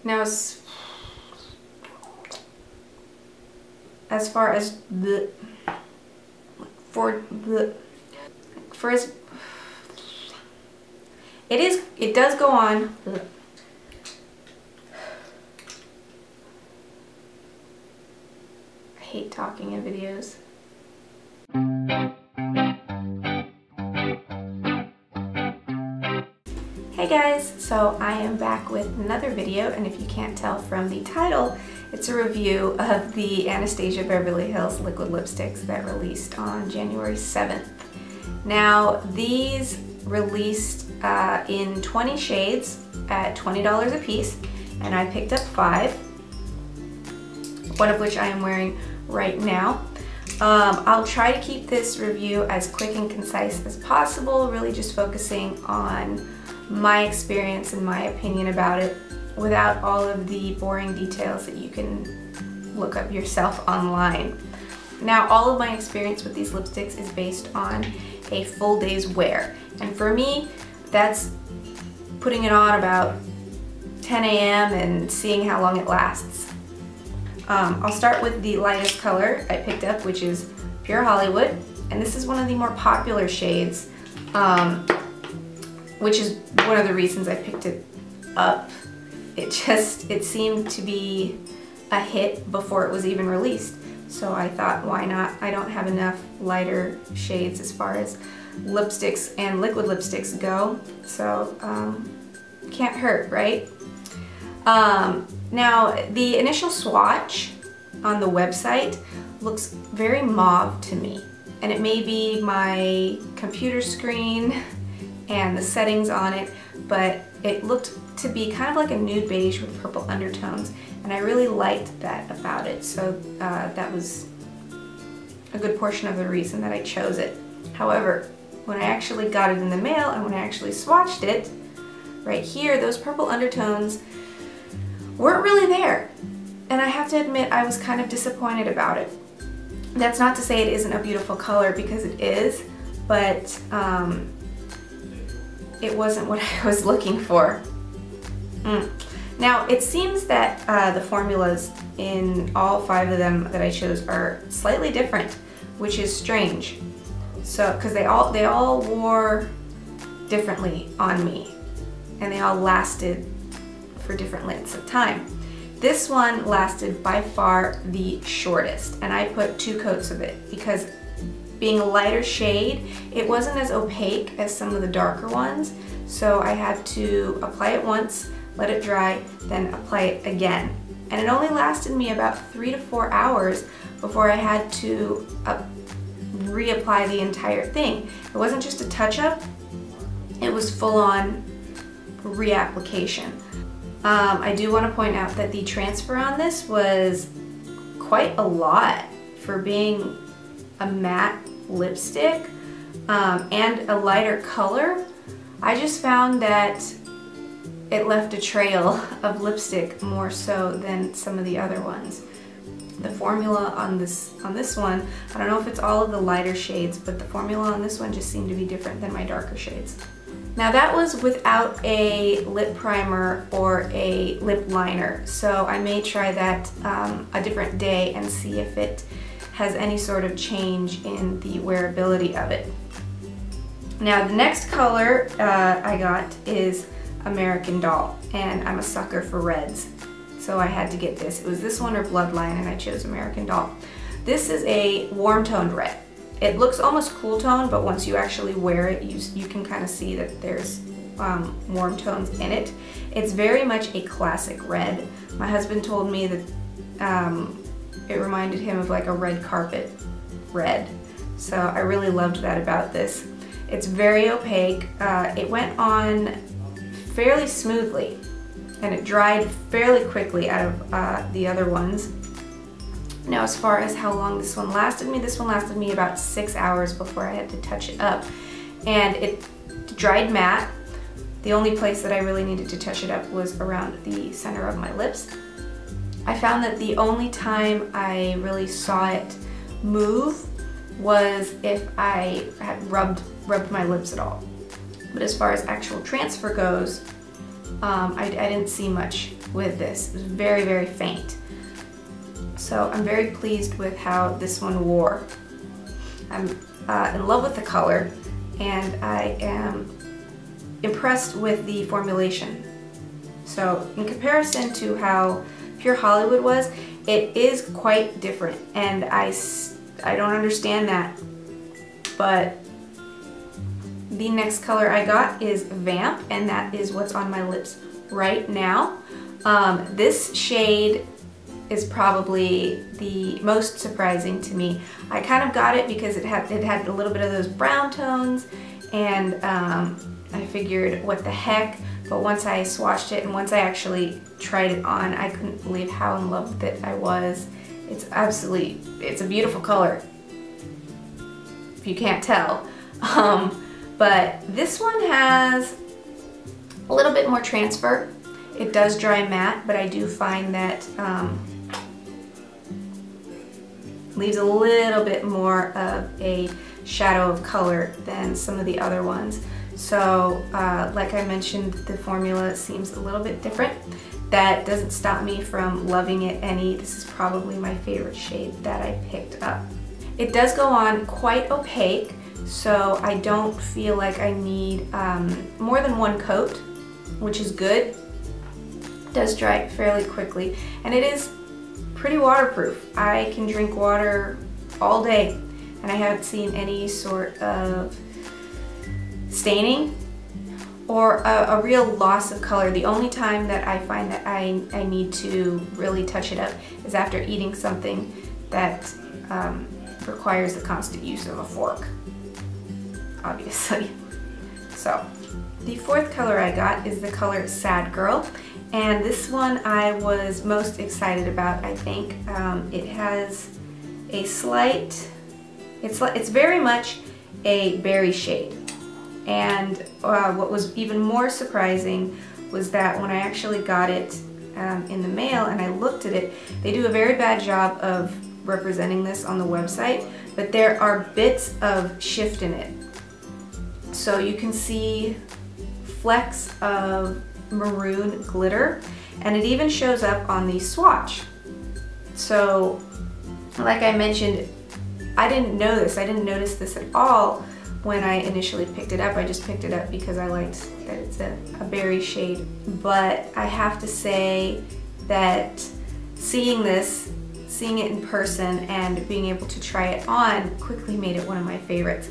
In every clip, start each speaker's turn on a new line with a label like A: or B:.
A: Now, as far as the it does go on. I hate talking in videos. Hey guys, so I am back with another video, and if you can't tell from the title, it's a review of the Anastasia Beverly Hills liquid lipsticks that released on January 7th. Now, these released in 20 shades at $20 a piece, and I picked up 5, one of which I am wearing right now. I'll try to keep this review as quick and concise as possible, really just focusing on my experience and my opinion about it without all of the boring details that you can look up yourself online. Now, all of my experience with these lipsticks is based on a full day's wear, and for me that's putting it on about 10 a.m. and seeing how long it lasts. I'll start with the lightest color I picked up, which is Pure Hollywood, and this is one of the more popular shades, which is one of the reasons I picked it up. It seemed to be a hit before it was even released, so I thought, why not? I don't have enough lighter shades as far as lipsticks and liquid lipsticks go, so can't hurt, right? Now, the initial swatch on the website looks very mauve to me, and it may be my computer screen and the settings on it, but it looked to be kind of like a nude beige with purple undertones, and I really liked that about it, so that was a good portion of the reason that I chose it. However, when I actually got it in the mail and when I actually swatched it, right here, those purple undertones weren't really there, and I have to admit I was kind of disappointed about it. That's not to say it isn't a beautiful color, because it is, but it wasn't what I was looking for. Now, it seems that the formulas in all 5 of them that I chose are slightly different, which is strange. So, because they all wore differently on me, and they all lasted for different lengths of time. This one lasted by far the shortest, and I put 2 coats of it because, being a lighter shade, it wasn't as opaque as some of the darker ones, so I had to apply it once, let it dry, then apply it again. And it only lasted me about 3 to 4 hours before I had to reapply the entire thing. It wasn't just a touch-up, it was full-on reapplication. I do want to point out that the transfer on this was quite a lot for being a matte lipstick and a lighter color. I just found that it left a trail of lipstick more so than some of the other ones. The formula on this one, I don't know if it's all of the lighter shades, but the formula on this one just seemed to be different than my darker shades. Now, that was without a lip primer or a lip liner, so I may try that a different day and see if it has any sort of change in the wearability of it. Now, the next color I got is American Doll, and I'm a sucker for reds, so I had to get this. It was this one or Bloodline, and I chose American Doll. This is a warm toned red. It looks almost cool tone, but once you actually wear it, you can kind of see that there's warm tones in it. It's very much a classic red. My husband told me that it reminded him of like a red carpet red. So I really loved that about this. It's very opaque. It went on fairly smoothly, and it dried fairly quickly out of the other ones. Now, as far as how long this one lasted me about 6 hours before I had to touch it up. And it dried matte. The only place that I really needed to touch it up was around the center of my lips. I found that the only time I really saw it move was if I had rubbed my lips at all. But as far as actual transfer goes, I didn't see much with this. It was very, very faint. So I'm very pleased with how this one wore. I'm in love with the color, and I am impressed with the formulation. So in comparison to how Pure Hollywood was, it is quite different, and I don't understand that. But the next color I got is Vamp, and that is what's on my lips right now. This shade is probably the most surprising to me. I kind of got it because it had a little bit of those brown tones, and I figured what the heck, but once I swatched it and once I actually tried it on, I couldn't believe how in love with it I was. It's a beautiful color, if you can't tell. But this one has a little bit more transfer. It does dry matte, but I do find that leaves a little bit more of a shadow of color than some of the other ones. So like I mentioned, the formula seems a little bit different. That doesn't stop me from loving it any. This is probably my favorite shade that I picked up. It does go on quite opaque, so I don't feel like I need more than one coat, which is good. It does dry fairly quickly, and it is pretty waterproof. I can drink water all day, and I haven't seen any sort of staining or a real loss of color. The only time that I find that I need to really touch it up is after eating something that requires the constant use of a fork, obviously. So the fourth color I got is the color Sad Girl, and this one I was most excited about, I think. It has a slight, it's very much a berry shade. And what was even more surprising was that when I actually got it in the mail and I looked at it, they do a very bad job of representing this on the website, but there are bits of shift in it. So you can see flecks of maroon glitter, and it even shows up on the swatch. So like I mentioned, I didn't know this. I didn't notice this at all when I initially picked it up. I just picked it up because I liked that it's a berry shade. But I have to say that seeing it in person and being able to try it on quickly made it one of my favorites.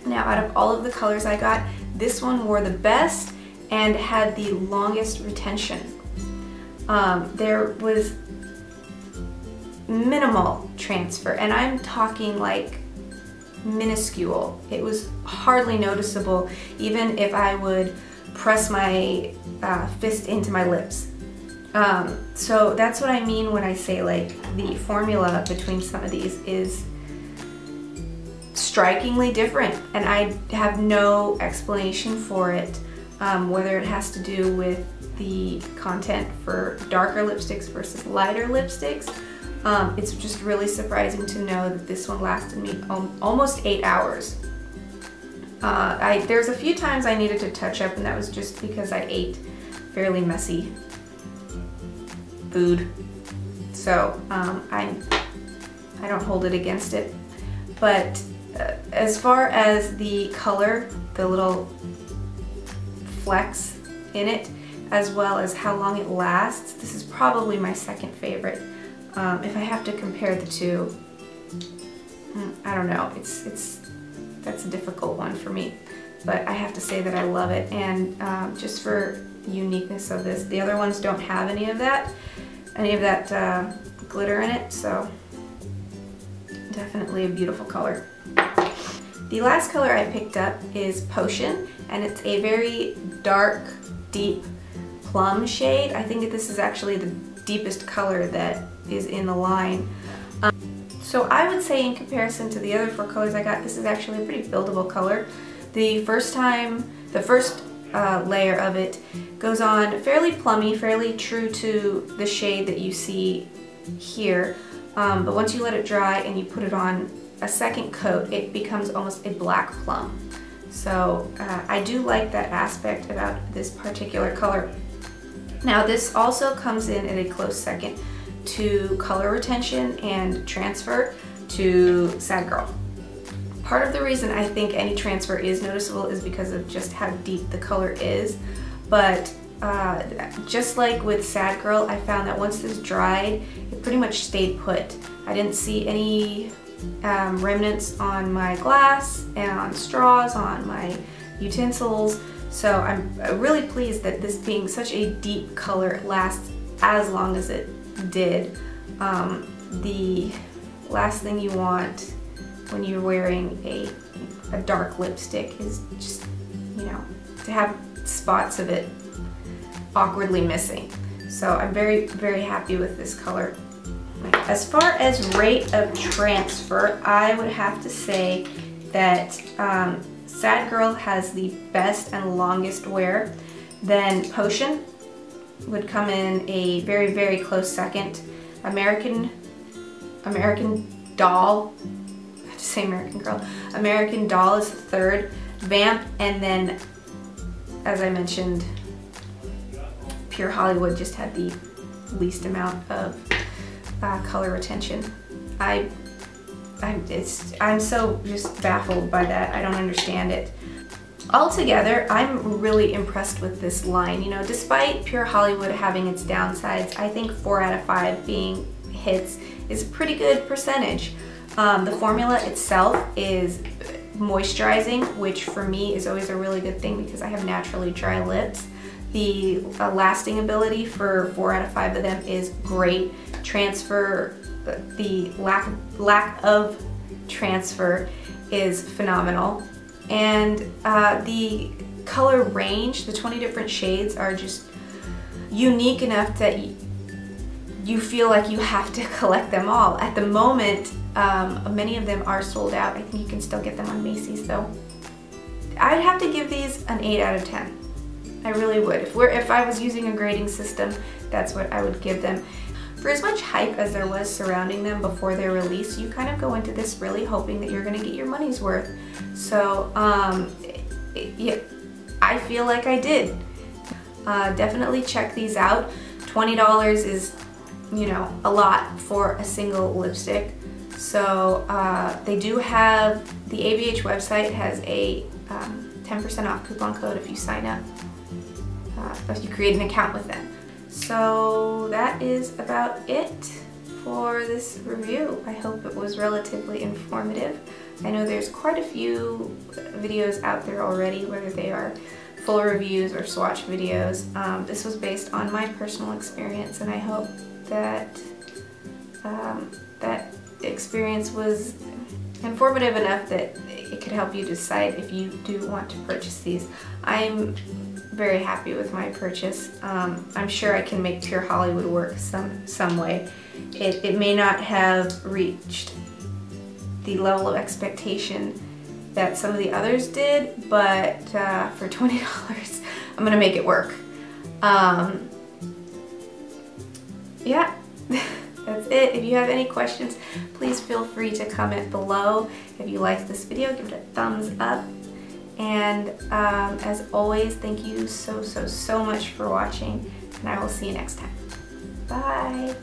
A: Now, out of all of the colors I got, this one wore the best and had the longest retention. There was minimal transfer, and I'm talking like minuscule. It was hardly noticeable, even if I would press my fist into my lips. So that's what I mean when I say like the formula between some of these is strikingly different, and I have no explanation for it, whether it has to do with the content for darker lipsticks versus lighter lipsticks. It's just really surprising to know that this one lasted me almost 8 hours. There's a few times I needed to touch up, and that was just because I ate fairly messy food. So I don't hold it against it. But as far as the color, the little flecks in it, as well as how long it lasts, this is probably my second favorite. If I have to compare the two, I don't know, that's a difficult one for me, but I have to say that I love it. And just for the uniqueness of this, the other ones don't have any of that glitter in it, so definitely a beautiful color. The last color I picked up is Potion, and it's a very dark, deep plum shade. I think that this is actually the deepest color that is in the line. So I would say, in comparison to the other 4 colors I got, this is actually a pretty buildable color. The first layer of it goes on fairly plummy, fairly true to the shade that you see here. But once you let it dry and you put it on a second coat, it becomes almost a black plum. So I do like that aspect about this particular color. Now this also comes in at a close second to color retention and transfer to Sad Girl. Part of the reason I think any transfer is noticeable is because of just how deep the color is, but just like with Sad Girl, I found that once this dried, it pretty much stayed put. I didn't see any remnants on my glass and on straws, on my utensils, so I'm really pleased that this being such a deep color lasts as long as it did. The last thing you want when you're wearing a dark lipstick is just, you know, to have spots of it awkwardly missing. So I'm very, very happy with this color. As far as rate of transfer, I would have to say that Sad Girl has the best and longest wear. Then Potion would come in a very, very close second. American Doll, I have to say American Girl. American Doll is third. Vamp, and then, as I mentioned, Pure Hollywood just had the least amount of color retention. I'm so just baffled by that. I don't understand it. Altogether, I'm really impressed with this line. You know, despite Pure Hollywood having its downsides, I think 4 out of 5 being hits is a pretty good percentage. The formula itself is moisturizing, which for me is always a really good thing because I have naturally dry lips. The lasting ability for 4 out of 5 of them is great. Transfer, the lack of transfer is phenomenal. And the color range, the 20 different shades, are just unique enough that you feel like you have to collect them all. At the moment, many of them are sold out. I think you can still get them on Macy's though. I'd have to give these an 8 out of 10. I really would. If I was using a grading system, that's what I would give them. For as much hype as there was surrounding them before their release, you kind of go into this really hoping that you're going to get your money's worth. So yeah, I feel like I did. Definitely check these out. $20 is, you know, a lot for a single lipstick. So they do have, the ABH website has a 10% off coupon code if you sign up, if you create an account with them. So that is about it for this review. I hope it was relatively informative. I know there's quite a few videos out there already, whether they are full reviews or swatch videos. This was based on my personal experience, and I hope that that experience was informative enough that it could help you decide if you do want to purchase these. I'm very happy with my purchase. I'm sure I can make Pure Hollywood work some way. It may not have reached the level of expectation that some of the others did, but for $20, I'm gonna make it work. Yeah, that's it. If you have any questions, please feel free to comment below. If you liked this video, give it a thumbs up. And as always, thank you so much for watching, and I will see you next time. Bye!